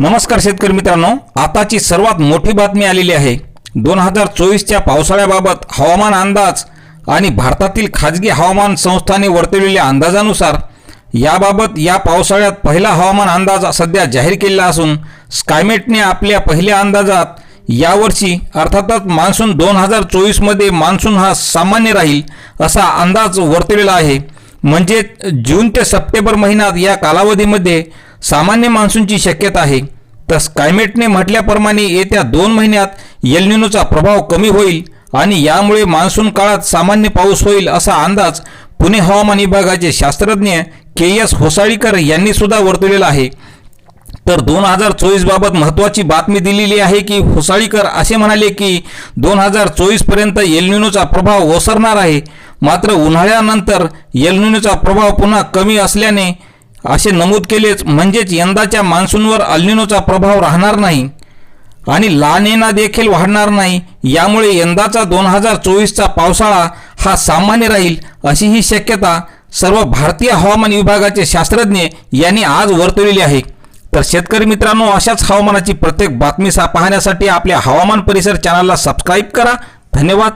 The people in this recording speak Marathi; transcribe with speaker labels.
Speaker 1: नमस्कार शेतकरी मित्रांनो, आताची सर्वात मोठी बातमी आलेली आहे। 2024च्या पावसाळ्याबाबत हवामान अंदाज आणि भारतातील खाजगी हवामान संस्थांनी वर्तवलेल्या अंदाजानुसार याबाबत या पावसाळ्यात पहिला हवामान अंदाज सध्या जाहीर केला असून स्कायमेटने आपल्या पहिल्या अंदाजात यावर्षी अर्थातच मान्सून 2024 मध्ये मान्सून हा सामान्य राहील असा अंदाज वर्तवलेला आहे। म्हणजे जून ते सप्टेंबर महिन्यात या कालावधीमध्ये सामान्य मान्सूनची शक्यता आहे। तर स्कायमेटने म्हटल्याप्रमाणे येत्या 2 महिन्यात एल निनोचा प्रभाव कमी होईल आणि यामुळे मान्सून काळात सामान्य पाऊस होईल असा अंदाज पुणे हवामान विभागाचे शास्त्रज्ञ के.एस. होसाळीकर यांनी सुद्धा वर्तवलेला आहे। तर 2024 बाबत महत्त्वाची बातमी दिलेली आहे की होसाळीकर असे म्हणाले की 2024 पर्यंत एल निनोचा प्रभाव ओसरणार आहे, मात्र उन्हाळ्यानंतर एल निनोचा प्रभाव पुन्हा कमी असल्याने असे नमूद केलेच। म्हणजेच यंदाच्या मान्सूनवर एल निनोचा प्रभाव राहणार नाही आणि ला निना देखील वाढणार नाही। यामुळे यंदाचा 2024चा पावसाळा हा सामान्य राहील अशी ही शक्यता सर्व भारतीय हवामान विभागाचे शास्त्रज्ञ यांनी आज वर्तवलेली आहे। तर शेतकरी मित्रांनो, अशाच हवामानाची प्रत्येक बातमी पाहण्यासाठी आपल्या हवामान परिसर चॅनलला सबस्क्राइब करा। धन्यवाद।